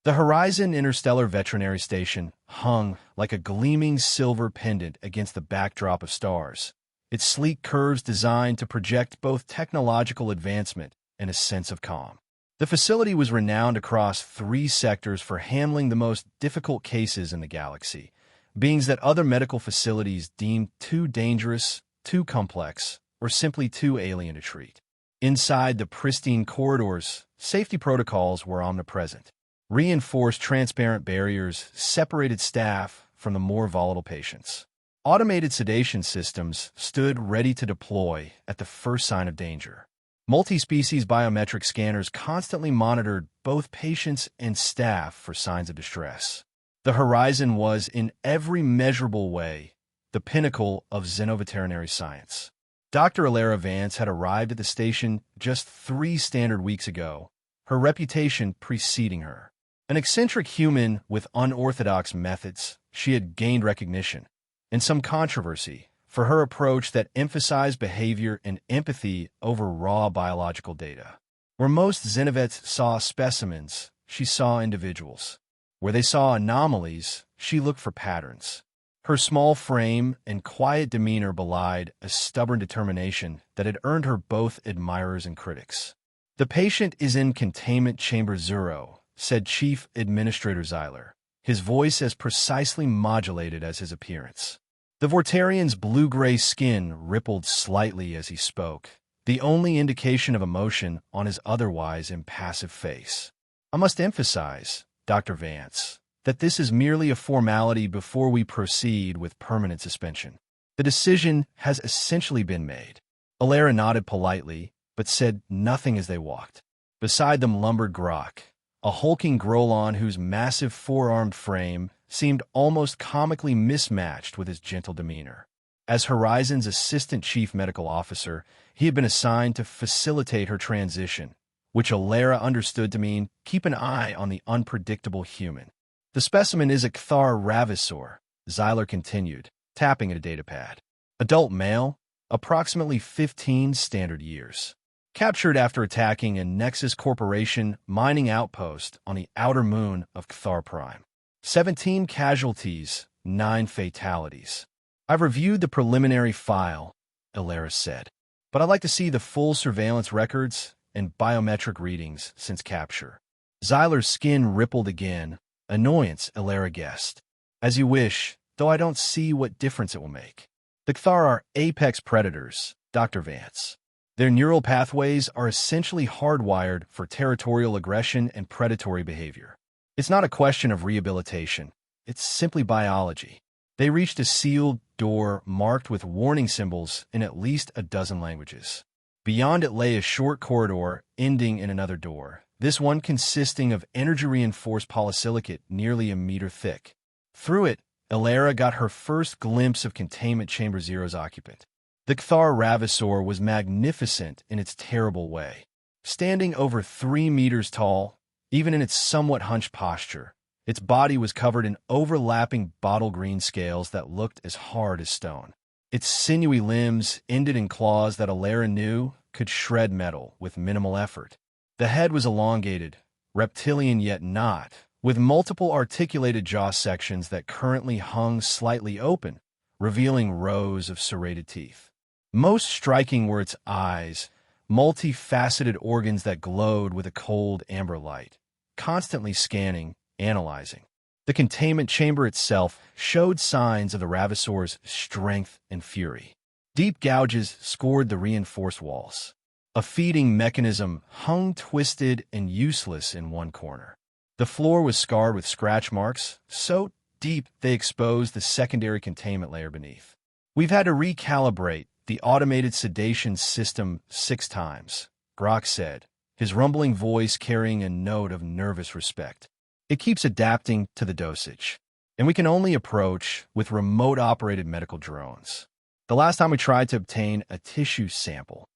The Horizon Interstellar Veterinary Station hung like a gleaming silver pendant against the backdrop of stars, its sleek curves designed to project both technological advancement and a sense of calm. The facility was renowned across 3 sectors for handling the most difficult cases in the galaxy, beings that other medical facilities deemed too dangerous, too complex, or simply too alien to treat. Inside the pristine corridors, safety protocols were omnipresent. Reinforced transparent barriers separated staff from the more volatile patients. Automated sedation systems stood ready to deploy at the first sign of danger. Multi-species biometric scanners constantly monitored both patients and staff for signs of distress. The Horizon was, in every measurable way, the pinnacle of xenoveterinary science. Dr. Alara Vance had arrived at the station just 3 standard weeks ago, her reputation preceding her. An eccentric human with unorthodox methods, she had gained recognition and some controversy for her approach that emphasized behavior and empathy over raw biological data. Where most xenovets saw specimens, she saw individuals. Where they saw anomalies, she looked for patterns. Her small frame and quiet demeanor belied a stubborn determination that had earned her both admirers and critics. "The patient is in Containment Chamber 0, said Chief Administrator Xyler, his voice as precisely modulated as his appearance. The Vortarian's blue-gray skin rippled slightly as he spoke, the only indication of emotion on his otherwise impassive face. "I must emphasize, Dr. Vance, that this is merely a formality before we proceed with permanent suspension. The decision has essentially been made." Alara nodded politely, but said nothing as they walked. Beside them lumbered Grok, a hulking Grolon whose massive 4-armed frame seemed almost comically mismatched with his gentle demeanor. As Horizon's assistant chief medical officer, he had been assigned to facilitate her transition, which Alara understood to mean keep an eye on the unpredictable human. "The specimen is a Cthar Ravissor," Xyler continued, tapping at a datapad. "Adult male, approximately 15 standard years. Captured after attacking a Nexus Corporation mining outpost on the outer moon of Cthar Prime. 17 casualties, 9 fatalities. I've reviewed the preliminary file," Alara said, "but I'd like to see the full surveillance records and biometric readings since capture." Xyler's skin rippled again, annoyance, Alara guessed. "As you wish, though I don't see what difference it will make. The Cthar are apex predators, Dr. Vance. Their neural pathways are essentially hardwired for territorial aggression and predatory behavior. It's not a question of rehabilitation. It's simply biology." They reached a sealed door marked with warning symbols in at least a dozen languages. Beyond it lay a short corridor ending in another door, this one consisting of energy-reinforced polysilicate nearly a meter thick. Through it, Alara got her first glimpse of Containment Chamber 0's occupant. The Cthar Ravissor was magnificent in its terrible way. Standing over 3 meters tall, even in its somewhat hunched posture, its body was covered in overlapping bottle-green scales that looked as hard as stone. Its sinewy limbs ended in claws that Alara knew could shred metal with minimal effort. The head was elongated, reptilian yet not, with multiple articulated jaw sections that currently hung slightly open, revealing rows of serrated teeth. Most striking were its eyes, multifaceted organs that glowed with a cold amber light, constantly scanning, analyzing. The containment chamber itself showed signs of the Ravissor's strength and fury. Deep gouges scored the reinforced walls. A feeding mechanism hung twisted and useless in one corner. The floor was scarred with scratch marks, so deep they exposed the secondary containment layer beneath. "We've had to recalibrate the automated sedation system 6 times, Grok said, his rumbling voice carrying a note of nervous respect. "It keeps adapting to the dosage, and we can only approach with remote-operated medical drones. The last time we tried to obtain a tissue sample."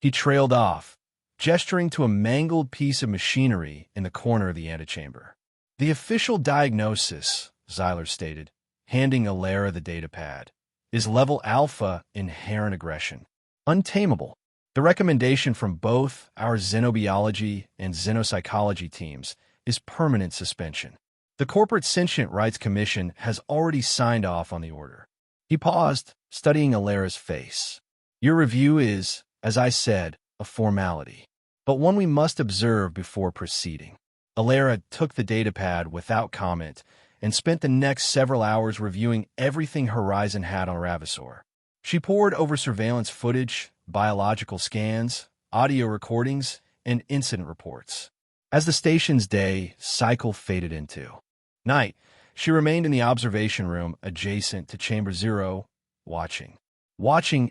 He trailed off, gesturing to a mangled piece of machinery in the corner of the antechamber. "The official diagnosis," Xyler stated, handing Alara the datapad, "is level alpha inherent aggression. Untamable. The recommendation from both our xenobiology and xenopsychology teams is permanent suspension. The Corporate Sentient Rights Commission has already signed off on the order. He paused, studying Alara's face. Your review is, as I said, a formality, but one we must observe before proceeding. Alara took the datapad without comment and spent the next several hours reviewing everything Horizon had on Ravasor. She pored over surveillance footage, biological scans, audio recordings, and incident reports. As the station's day cycle faded into night, she remained in the observation room adjacent to Chamber Zero, watching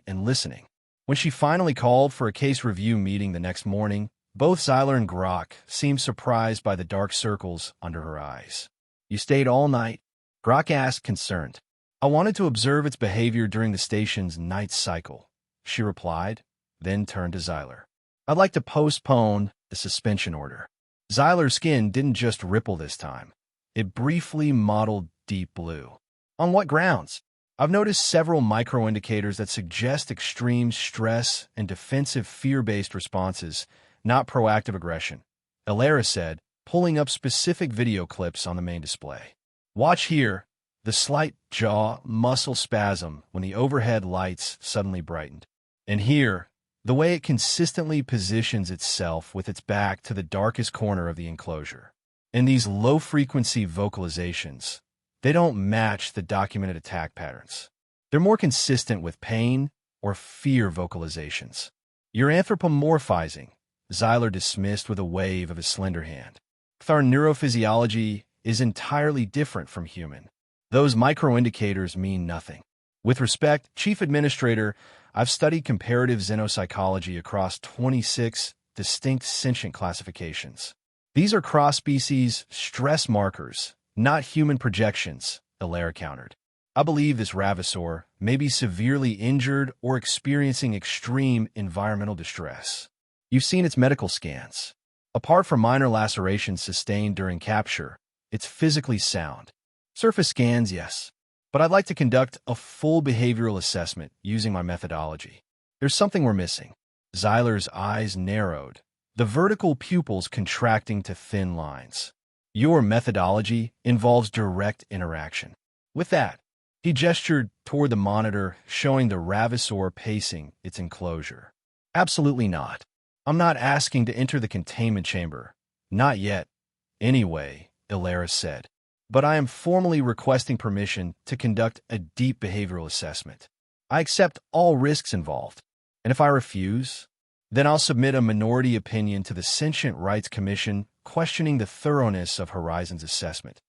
and listening. When she finally called for a case review meeting the next morning, both Xyler and Grok seemed surprised by the dark circles under her eyes. You stayed all night? Grok asked, concerned. I wanted to observe its behavior during the station's night cycle, she replied, then turned to Xyler. I'd like to postpone the suspension order. Xyler's skin didn't just ripple this time. It briefly mottled deep blue. On what grounds? I've noticed several micro-indicators that suggest extreme stress and defensive fear-based responses, not proactive aggression, Alara said, pulling up specific video clips on the main display. Watch here, the slight jaw muscle spasm when the overhead lights suddenly brightened. And here, the way it consistently positions itself with its back to the darkest corner of the enclosure. And these low-frequency vocalizations, they don't match the documented attack patterns. They're more consistent with pain or fear vocalizations. You're anthropomorphizing, Xyler dismissed with a wave of his slender hand. Our neurophysiology is entirely different from human. Those microindicators mean nothing. With respect, Chief Administrator, I've studied comparative xenopsychology across 26 distinct sentient classifications. These are cross-species stress markers, not human projections, Alara countered. I believe this Ravasor may be severely injured or experiencing extreme environmental distress. You've seen its medical scans. Apart from minor lacerations sustained during capture, it's physically sound. Surface scans, yes. But I'd like to conduct a full behavioral assessment using my methodology. There's something we're missing. Xyler's eyes narrowed, the vertical pupils contracting to thin lines. Your methodology involves direct interaction. With that, he gestured toward the monitor showing the Ravasor pacing its enclosure. Absolutely not. I'm not asking to enter the containment chamber. Not yet. Anyway, Alara said. But I am formally requesting permission to conduct a deep behavioral assessment. I accept all risks involved. And if I refuse, then I'll submit a minority opinion to the Sentient Rights Commission questioning the thoroughness of Horizon's assessment,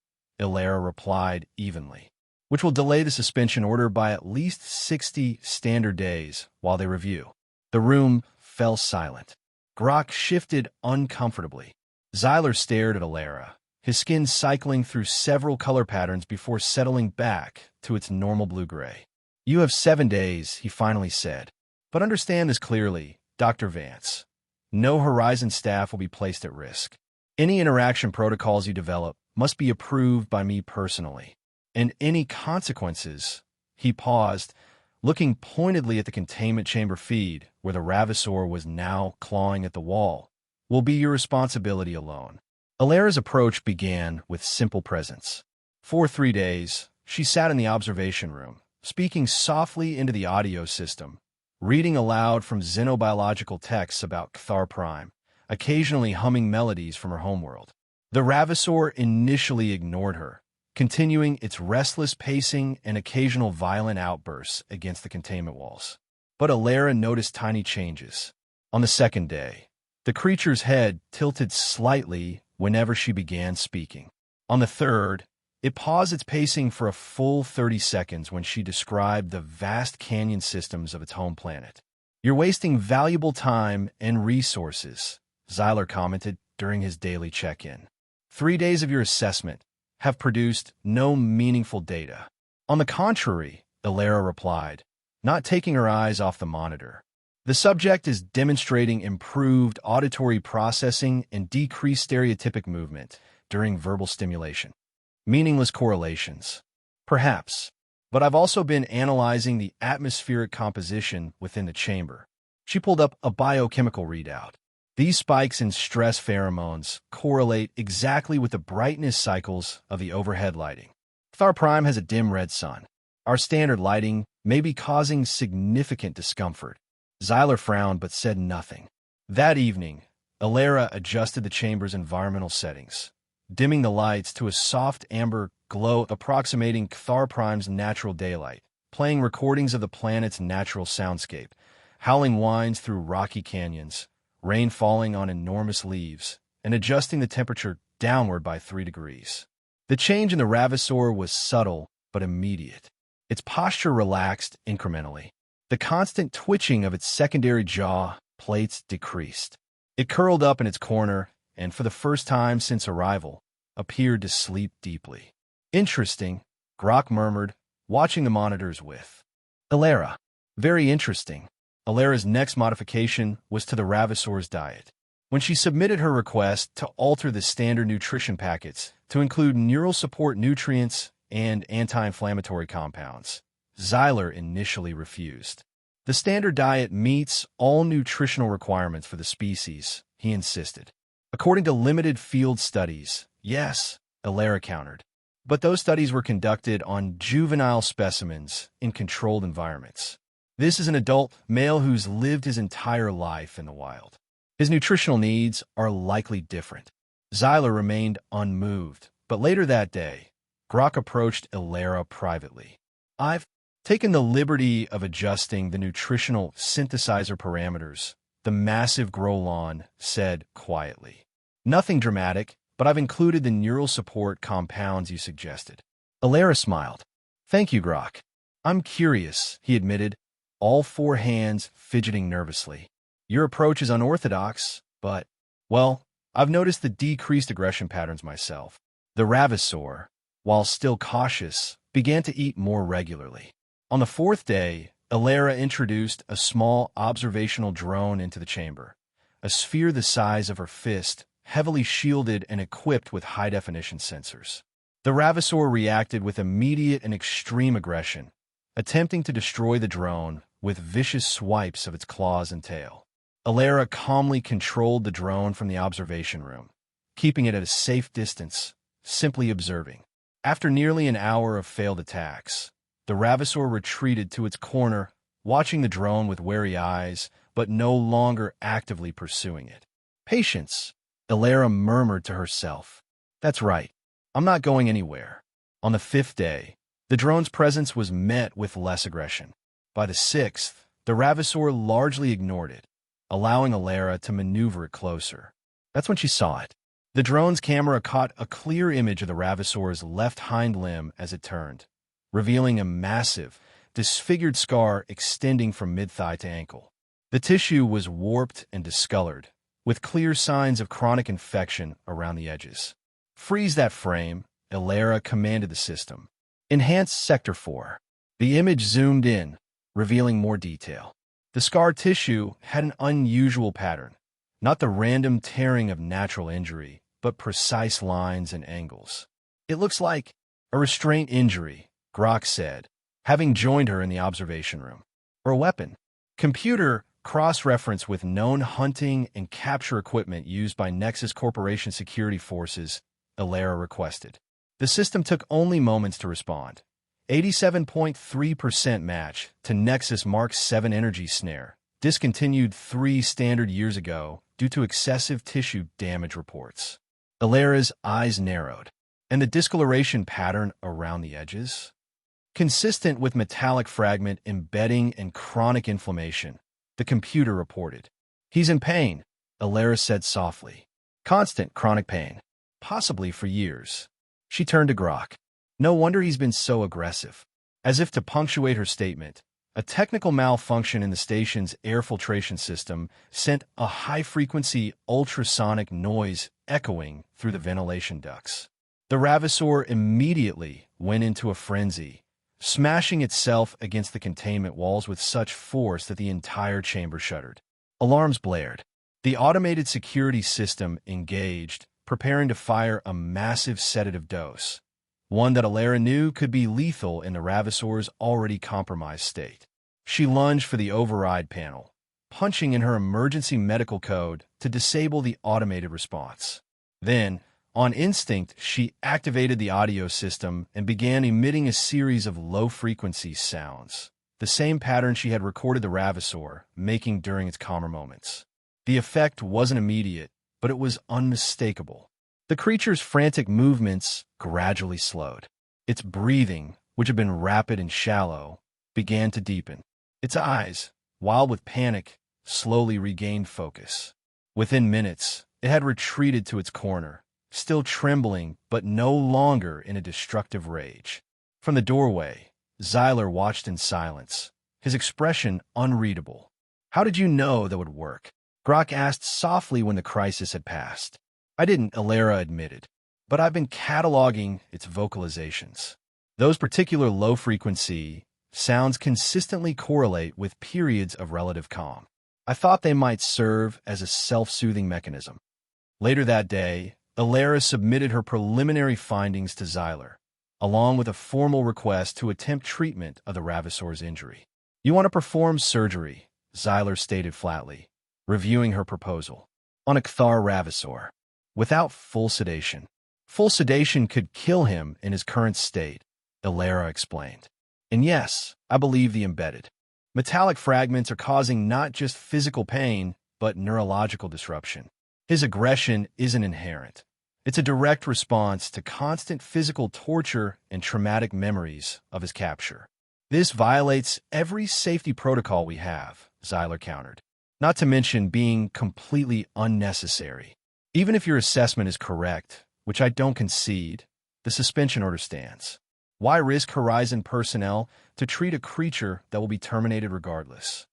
Alara replied evenly, which will delay the suspension order by at least 60 standard days while they review. The room fell silent. Grok shifted uncomfortably. Xyler stared at Alara, his skin cycling through several color patterns before settling back to its normal blue-gray. You have 7 days, he finally said. But understand this clearly, Dr. Vance. No Horizon staff will be placed at risk. Any interaction protocols you develop must be approved by me personally. And any consequences, he paused, looking pointedly at the containment chamber feed, where the Ravasor was now clawing at the wall, will be your responsibility alone. Alara's approach began with simple presence. For 3 days, she sat in the observation room, speaking softly into the audio system, reading aloud from xenobiological texts about Cthar Prime, occasionally humming melodies from her homeworld. The Ravasor initially ignored her, continuing its restless pacing and occasional violent outbursts against the containment walls. But Alara noticed tiny changes. On the second day, the creature's head tilted slightly whenever she began speaking. On the third, it paused its pacing for a full 30 seconds when she described the vast canyon systems of its home planet. You're wasting valuable time and resources, Xyler commented during his daily check-in. 3 days of your assessment have produced no meaningful data. On the contrary, Alara replied, not taking her eyes off the monitor. The subject is demonstrating improved auditory processing and decreased stereotypic movement during verbal stimulation. Meaningless correlations. Perhaps. But I've also been analyzing the atmospheric composition within the chamber. She pulled up a biochemical readout. These spikes in stress pheromones correlate exactly with the brightness cycles of the overhead lighting. Thar Prime has a dim red sun. Our standard lighting may be causing significant discomfort. Xyler frowned but said nothing. That evening, Alara adjusted the chamber's environmental settings, dimming the lights to a soft amber glow approximating Thar Prime's natural daylight, playing recordings of the planet's natural soundscape, howling winds through rocky canyons, rain falling on enormous leaves, and adjusting the temperature downward by 3 degrees. The change in the Ravasor was subtle but immediate. Its posture relaxed incrementally. The constant twitching of its secondary jaw plates decreased. It curled up in its corner and, for the first time since arrival, appeared to sleep deeply. Interesting, Grok murmured, watching the monitors with Alara. Very interesting. Alara's next modification was to the Ravasor's diet. When she submitted her request to alter the standard nutrition packets to include neural support nutrients and anti-inflammatory compounds, Xyler initially refused. The standard diet meets all nutritional requirements for the species, he insisted. According to limited field studies, yes, Alara countered. But those studies were conducted on juvenile specimens in controlled environments. This is an adult male who's lived his entire life in the wild. His nutritional needs are likely different. Xyler remained unmoved, but later that day, Grok approached Alara privately. I've taken the liberty of adjusting the nutritional synthesizer parameters, the massive Grolon said quietly. Nothing dramatic, but I've included the neural support compounds you suggested. Alara smiled. Thank you, Grok. I'm curious, he admitted, all 4 hands fidgeting nervously. Your approach is unorthodox, but, well, I've noticed the decreased aggression patterns myself. The Ravasor, while still cautious, began to eat more regularly. On the 4th day, Alara introduced a small observational drone into the chamber, a sphere the size of her fist, heavily shielded and equipped with high-definition sensors. The Ravasor reacted with immediate and extreme aggression, attempting to destroy the drone with vicious swipes of its claws and tail. Alara calmly controlled the drone from the observation room, keeping it at a safe distance, simply observing. After nearly an hour of failed attacks, the Ravasor retreated to its corner, watching the drone with wary eyes, but no longer actively pursuing it. Patience, Alara murmured to herself. That's right. I'm not going anywhere. On the 5th day, the drone's presence was met with less aggression. By the 6th, the Ravasor largely ignored it, allowing Alara to maneuver it closer. That's when she saw it. The drone's camera caught a clear image of the Ravasor's left hind limb as it turned, revealing a massive, disfigured scar extending from mid-thigh to ankle. The tissue was warped and discolored, with clear signs of chronic infection around the edges. Freeze that frame, Alara commanded the system. Enhance Sector 4. The image zoomed in, revealing more detail. The scar tissue had an unusual pattern, not the random tearing of natural injury, but precise lines and angles. It looks like a restraint injury, Grok said, having joined her in the observation room. Or a weapon. Computer cross-reference with known hunting and capture equipment used by Nexus Corporation security forces, Alara requested. The system took only moments to respond. 87.3% match to Nexus Mark 7 energy snare, discontinued 3 standard years ago due to excessive tissue damage reports. Alara's eyes narrowed. And the discoloration pattern around the edges? Consistent with metallic fragment embedding and chronic inflammation, the computer reported. He's in pain, Alara said softly. Constant chronic pain. Possibly for years. She turned to Grok. No wonder he's been so aggressive. As if to punctuate her statement, a technical malfunction in the station's air filtration system sent a high-frequency ultrasonic noise echoing through the ventilation ducts. The Ravasor immediately went into a frenzy, smashing itself against the containment walls with such force that the entire chamber shuddered. Alarms blared. The automated security system engaged, preparing to fire a massive sedative dose, one that Alara knew could be lethal in the Ravasor's already compromised state. She lunged for the override panel, punching in her emergency medical code to disable the automated response. Then, on instinct, she activated the audio system and began emitting a series of low-frequency sounds, the same pattern she had recorded the Ravasor making during its calmer moments. The effect wasn't immediate, but it was unmistakable. The creature's frantic movements gradually slowed. Its breathing, which had been rapid and shallow, began to deepen. Its eyes, wild with panic, slowly regained focus. Within minutes, it had retreated to its corner, still trembling but no longer in a destructive rage. From the doorway, Xyler watched in silence, his expression unreadable. "How did you know that would work?" Grok asked softly when the crisis had passed. "I didn't," Alara admitted, "but I've been cataloging its vocalizations. Those particular low-frequency sounds consistently correlate with periods of relative calm. I thought they might serve as a self-soothing mechanism." Later that day, Alara submitted her preliminary findings to Xyler, along with a formal request to attempt treatment of the Ravasor's injury. "You want to perform surgery," Xyler stated flatly, reviewing her proposal, "on a Kthar Ravasor, without full sedation. Full sedation could kill him in his current state," Alara explained. "And yes, I believe the embedded metallic fragments are causing not just physical pain, but neurological disruption. His aggression isn't inherent. It's a direct response to constant physical torture and traumatic memories of his capture. This violates every safety protocol we have," Xyler countered, "not to mention being completely unnecessary. Even if your assessment is correct, which I don't concede, the suspension order stands. Why risk Horizon personnel to treat a creature that will be terminated regardless?"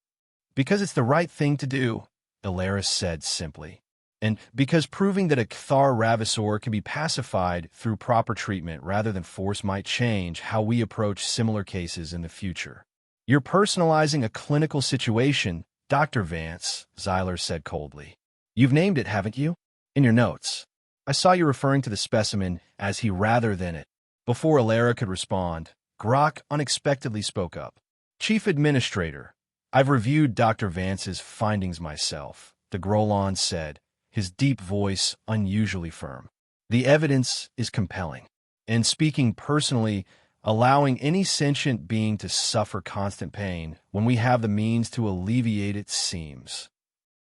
"Because it's the right thing to do," Alara said simply. "And because proving that a Kthar Ravasor can be pacified through proper treatment rather than force might change how we approach similar cases in the future." "You're personalizing a clinical situation, Dr. Vance," Xyler said coldly. "You've named it, haven't you? In your notes. I saw you referring to the specimen as he rather than it." Before Alara could respond, Grok unexpectedly spoke up. "Chief Administrator, I've reviewed Dr. Vance's findings myself," the Grolon said, his deep voice unusually firm. "The evidence is compelling. And speaking personally, allowing any sentient being to suffer constant pain when we have the means to alleviate it seems—"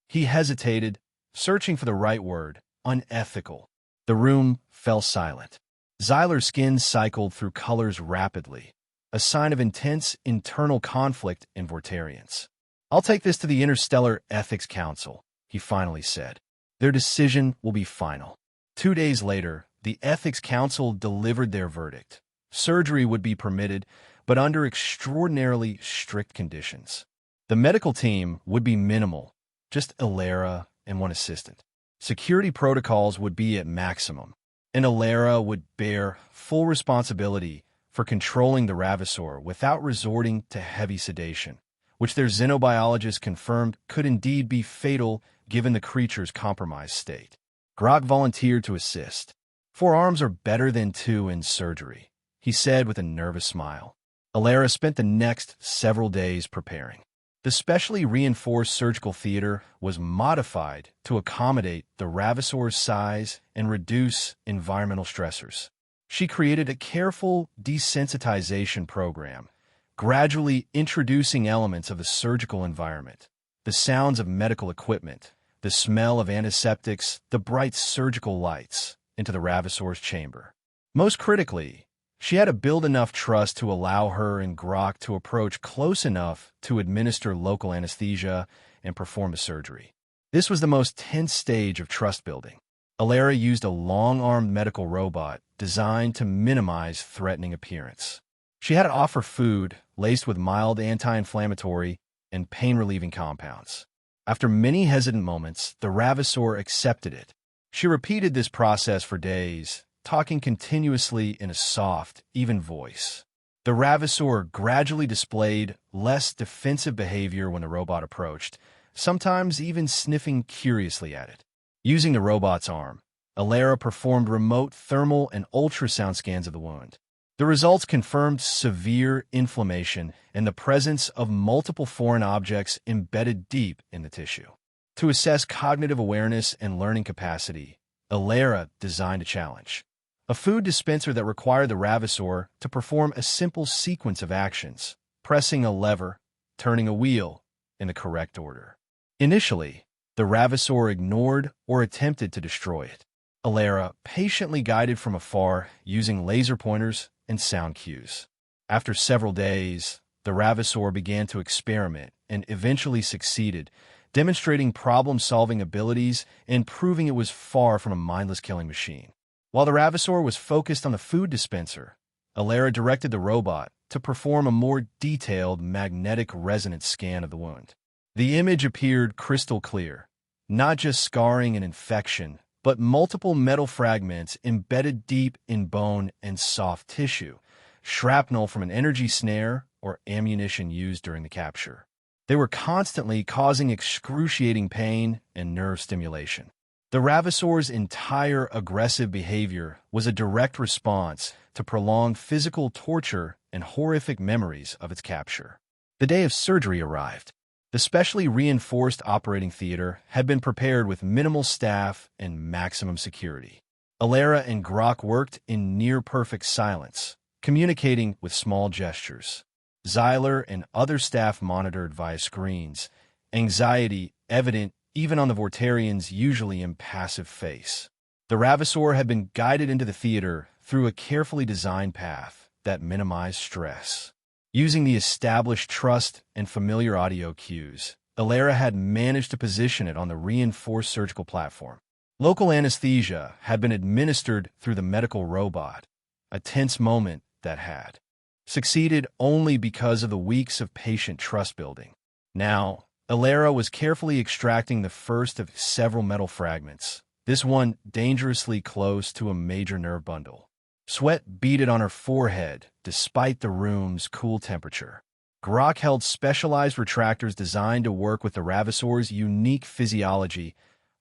He hesitated, searching for the right word, "unethical." The room fell silent. Xyler's skin cycled through colors rapidly, a sign of intense internal conflict in Vortarians. "I'll take this to the Interstellar Ethics Council," he finally said. "Their decision will be final." 2 days later, the Ethics Council delivered their verdict. Surgery would be permitted, but under extraordinarily strict conditions. The medical team would be minimal, just Alara and one assistant. Security protocols would be at maximum, and Alara would bear full responsibility for controlling the Ravasor without resorting to heavy sedation, which their xenobiologists confirmed could indeed be fatal given the creature's compromised state. Grok volunteered to assist. "4 arms are better than 2 in surgery," he said with a nervous smile. Alara spent the next several days preparing. The specially reinforced surgical theater was modified to accommodate the Ravasor's size and reduce environmental stressors. She created a careful desensitization program, gradually introducing elements of the surgical environment, the sounds of medical equipment, the smell of antiseptics, the bright surgical lights, into the Ravasor's chamber. Most critically, she had to build enough trust to allow her and Grok to approach close enough to administer local anesthesia and perform the surgery. This was the most tense stage of trust building. Alara used a long-armed medical robot designed to minimize threatening appearance. She had to offer food laced with mild anti-inflammatory and pain-relieving compounds. After many hesitant moments, the Ravasor accepted it. She repeated this process for days, talking continuously in a soft, even voice. The Ravasor gradually displayed less defensive behavior when the robot approached, sometimes even sniffing curiously at it. Using the robot's arm, Alara performed remote thermal and ultrasound scans of the wound. The results confirmed severe inflammation and the presence of multiple foreign objects embedded deep in the tissue. To assess cognitive awareness and learning capacity, Alera designed a challenge. A food dispenser that required the Ravasor to perform a simple sequence of actions, pressing a lever, turning a wheel, in the correct order. Initially, the Ravasor ignored or attempted to destroy it. Alera patiently guided from afar using laser pointers and sound cues. After several days, the Ravasor began to experiment and eventually succeeded, demonstrating problem-solving abilities and proving it was far from a mindless killing machine. While the Ravasor was focused on the food dispenser, Alera directed the robot to perform a more detailed magnetic resonance scan of the wound. The image appeared crystal clear, not just scarring and infection, but multiple metal fragments embedded deep in bone and soft tissue, shrapnel from an energy snare or ammunition used during the capture. They were constantly causing excruciating pain and nerve stimulation. The Ravasor's entire aggressive behavior was a direct response to prolonged physical torture and horrific memories of its capture. The day of surgery arrived. The specially reinforced operating theater had been prepared with minimal staff and maximum security. Alera and Grok worked in near-perfect silence, communicating with small gestures. Xyler and other staff monitored via screens, anxiety evident even on the Vortarian's usually impassive face. The Ravasor had been guided into the theater through a carefully designed path that minimized stress. Using the established trust and familiar audio cues, Alera had managed to position it on the reinforced surgical platform. Local anesthesia had been administered through the medical robot, a tense moment that had succeeded only because of the weeks of patient trust building. Now, Alera was carefully extracting the first of several metal fragments, this one dangerously close to a major nerve bundle. Sweat beaded on her forehead despite the room's cool temperature. Grok held specialized retractors designed to work with the Ravasor's unique physiology,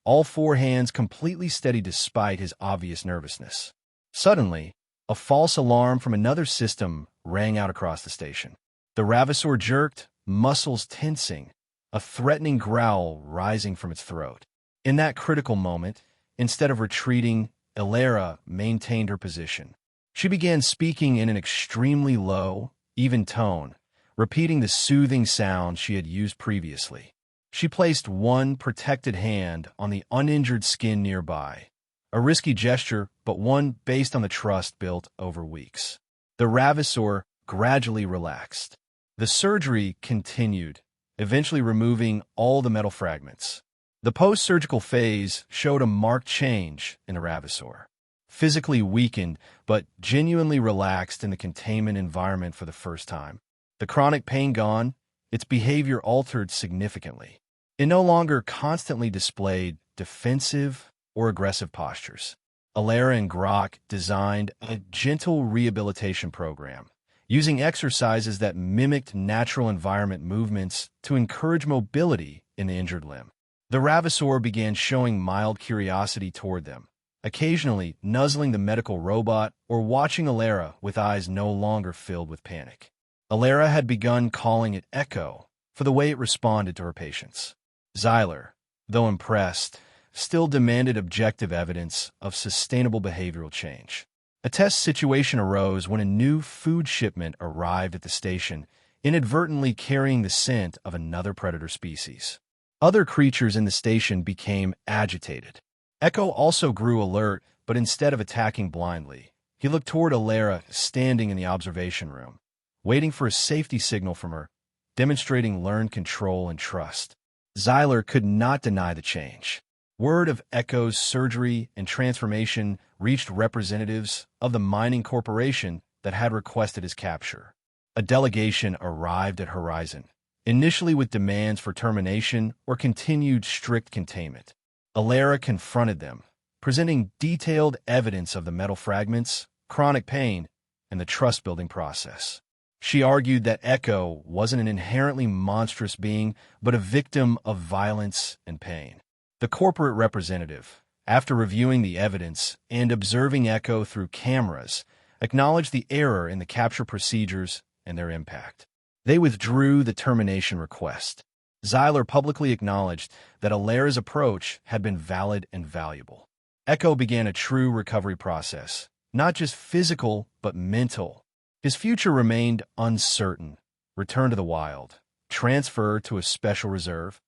all four hands completely steady despite his obvious nervousness. Suddenly, a false alarm from another system rang out across the station. The Ravasor jerked, muscles tensing, a threatening growl rising from its throat. In that critical moment, instead of retreating, Alera maintained her position. She began speaking in an extremely low, even tone, repeating the soothing sound she had used previously. She placed one protected hand on the uninjured skin nearby, a risky gesture, but one based on the trust built over weeks. The Ravasor gradually relaxed. The surgery continued, eventually removing all the metal fragments. The post-surgical phase showed a marked change in the Ravasor. Physically weakened, but genuinely relaxed in the containment environment for the first time. The chronic pain gone, its behavior altered significantly. It no longer constantly displayed defensive or aggressive postures. Alera and Grok designed a gentle rehabilitation program, using exercises that mimicked natural environment movements to encourage mobility in the injured limb. The Ravasor began showing mild curiosity toward them, occasionally nuzzling the medical robot or watching Alera with eyes no longer filled with panic. Alera had begun calling it Echo for the way it responded to her patients. Xyler, though impressed, still demanded objective evidence of sustainable behavioral change. A test situation arose when a new food shipment arrived at the station, inadvertently carrying the scent of another predator species. Other creatures in the station became agitated. Echo also grew alert, but instead of attacking blindly, he looked toward Alera standing in the observation room, waiting for a safety signal from her, demonstrating learned control and trust. Xyler could not deny the change. Word of Echo's surgery and transformation reached representatives of the mining corporation that had requested his capture. A delegation arrived at Horizon, initially with demands for termination or continued strict containment. Alera confronted them, presenting detailed evidence of the metal fragments, chronic pain, and the trust-building process. She argued that Echo wasn't an inherently monstrous being, but a victim of violence and pain. The corporate representative, after reviewing the evidence and observing Echo through cameras, acknowledged the error in the capture procedures and their impact. They withdrew the termination request. Xyler publicly acknowledged that Alera's approach had been valid and valuable. Echo began a true recovery process, not just physical, but mental. His future remained uncertain. Return to the wild, transfer to a special reserve,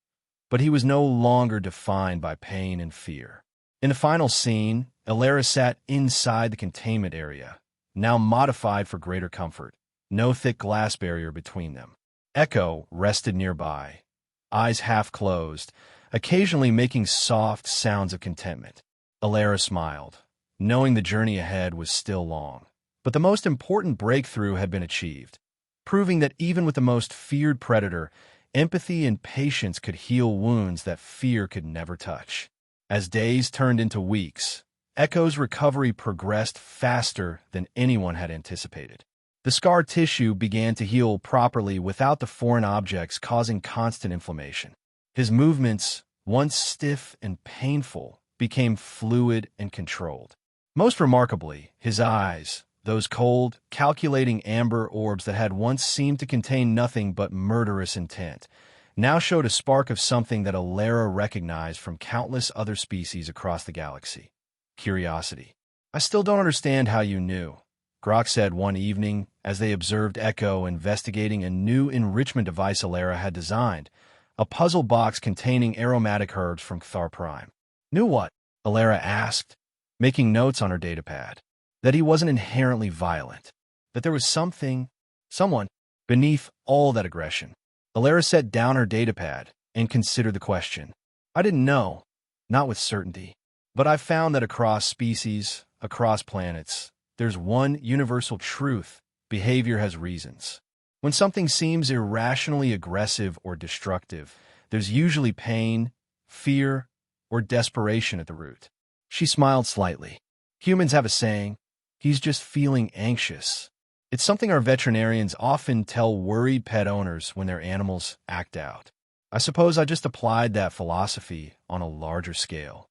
but he was no longer defined by pain and fear. In the final scene, Alera sat inside the containment area, now modified for greater comfort. No thick glass barrier between them. Echo rested nearby, eyes half closed, occasionally making soft sounds of contentment. Alera smiled, knowing the journey ahead was still long. But the most important breakthrough had been achieved, proving that even with the most feared predator, empathy and patience could heal wounds that fear could never touch. As days turned into weeks, Echo's recovery progressed faster than anyone had anticipated. The scar tissue began to heal properly without the foreign objects causing constant inflammation. His movements, once stiff and painful, became fluid and controlled. Most remarkably, his eyes, those cold, calculating amber orbs that had once seemed to contain nothing but murderous intent, now showed a spark of something that Alera recognized from countless other species across the galaxy. Curiosity. "I still don't understand how you knew," Grok said one evening as they observed Echo investigating a new enrichment device Alera had designed, a puzzle box containing aromatic herbs from Cthar Prime. "Knew what?" Alera asked, making notes on her datapad. "That he wasn't inherently violent. That there was someone, beneath all that aggression." Alera set down her datapad and considered the question. "I didn't know, not with certainty. But I've found that across species, across planets, there's one universal truth: behavior has reasons. When something seems irrationally aggressive or destructive, there's usually pain, fear, or desperation at the root." She smiled slightly. "Humans have a saying, 'He's just feeling anxious.' It's something our veterinarians often tell worried pet owners when their animals act out. I suppose I just applied that philosophy on a larger scale."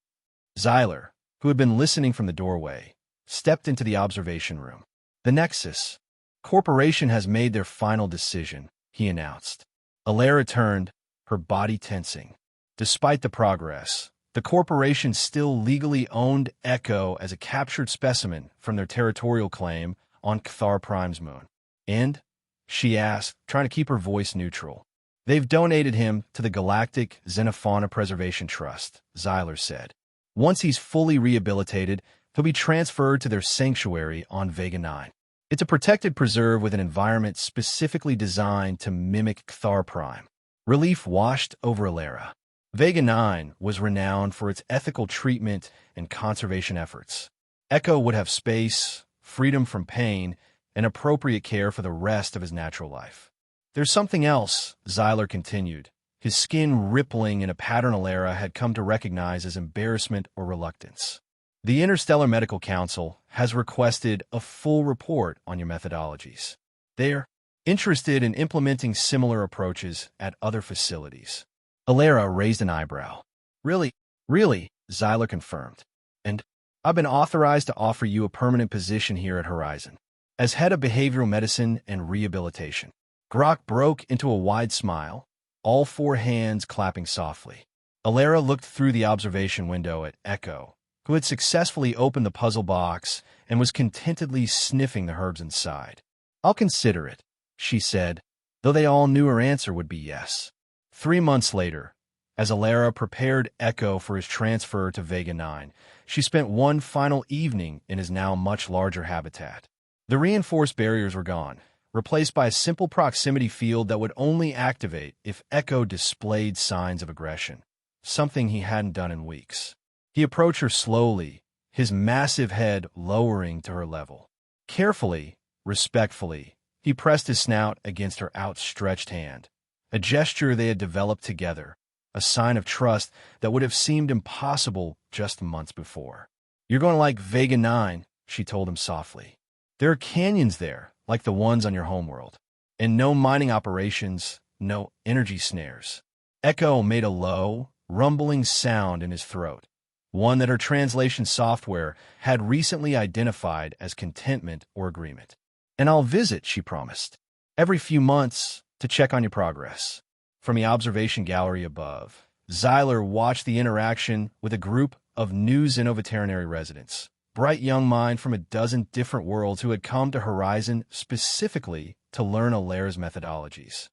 Xyler, who had been listening from the doorway, stepped into the observation room. "The Nexus Corporation has made their final decision," he announced. Alera turned, her body tensing. Despite the progress, the corporation still legally owned Echo as a captured specimen from their territorial claim on Cthar Prime's moon. "And?" she asked, trying to keep her voice neutral. "They've donated him to the Galactic Xenofauna Preservation Trust," Xyler said. "Once he's fully rehabilitated, he'll be transferred to their sanctuary on Vega 9. It's a protected preserve with an environment specifically designed to mimic Cthar Prime." Relief washed over Alera. Vega 9 was renowned for its ethical treatment and conservation efforts. Echo would have space, freedom from pain, and appropriate care for the rest of his natural life. "There's something else," Xyler continued, his skin rippling in a pattern Alera had come to recognize as embarrassment or reluctance. "The Interstellar Medical Council has requested a full report on your methodologies. They're interested in implementing similar approaches at other facilities." Alera raised an eyebrow. Really, Xyler confirmed. "And I've been authorized to offer you a permanent position here at Horizon, as head of behavioral medicine and rehabilitation." Grok broke into a wide smile, all four hands clapping softly. Alera looked through the observation window at Echo, who had successfully opened the puzzle box and was contentedly sniffing the herbs inside. "I'll consider it," she said, though they all knew her answer would be yes. 3 months later, as Alera prepared Echo for his transfer to Vega 9, she spent one final evening in his now much larger habitat. The reinforced barriers were gone, replaced by a simple proximity field that would only activate if Echo displayed signs of aggression, something he hadn't done in weeks. He approached her slowly, his massive head lowering to her level. Carefully, respectfully, he pressed his snout against her outstretched hand, a gesture they had developed together, a sign of trust that would have seemed impossible just months before. "You're going to like Vega 9, she told him softly. "There are canyons there, like the ones on your homeworld. And no mining operations, no energy snares." Echo made a low, rumbling sound in his throat, one that her translation software had recently identified as contentment or agreement. "And I'll visit," she promised, "every few months to check on your progress." From the observation gallery above, Zyler watched the interaction with a group of new Xenoveterinary residents, bright young minds from a dozen different worlds who had come to Horizon specifically to learn Alera's methodologies.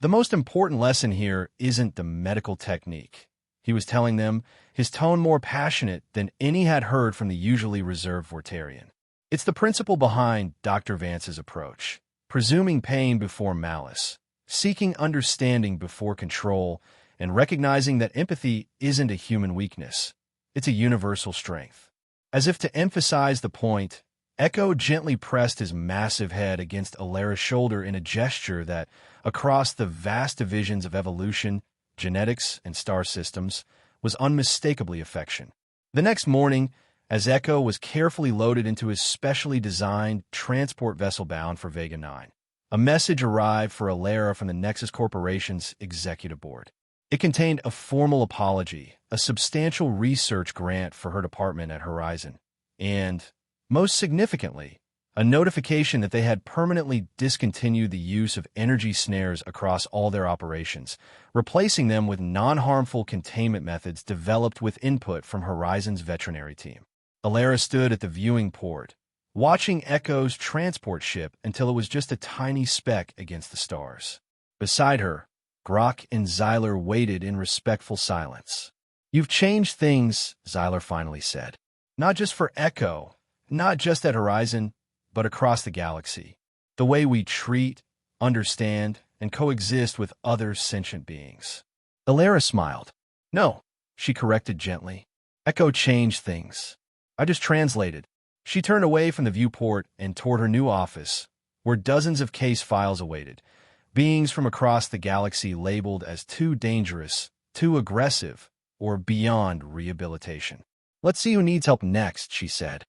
The most important lesson here isn't the medical technique, he was telling them, his tone more passionate than any had heard from the usually reserved Vortarian. It's the principle behind Dr. Vance's approach, presuming pain before malice, seeking understanding before control, and recognizing that empathy isn't a human weakness, it's a universal strength. As if to emphasize the point, Echo gently pressed his massive head against Alera's shoulder in a gesture that, across the vast divisions of evolution, genetics, and star systems, was unmistakably affection. The next morning, as Echo was carefully loaded into his specially designed transport vessel bound for Vega 9, a message arrived for Alera from the Nexus Corporation's executive board. It contained a formal apology, a substantial research grant for her department at Horizon, and, most significantly, a notification that they had permanently discontinued the use of energy snares across all their operations, replacing them with non-harmful containment methods developed with input from Horizon's veterinary team. Alera stood at the viewing port, watching Echo's transport ship until it was just a tiny speck against the stars. Beside her, Grok and Zyler waited in respectful silence. "You've changed things," Zyler finally said. "Not just for Echo, not just at Horizon, but across the galaxy. The way we treat, understand, and coexist with other sentient beings." Alera smiled. "No," she corrected gently. "Echo changed things. I just translated." She turned away from the viewport and toward her new office, where dozens of case files awaited, beings from across the galaxy labeled as too dangerous, too aggressive, or beyond rehabilitation. "Let's see who needs help next," she said.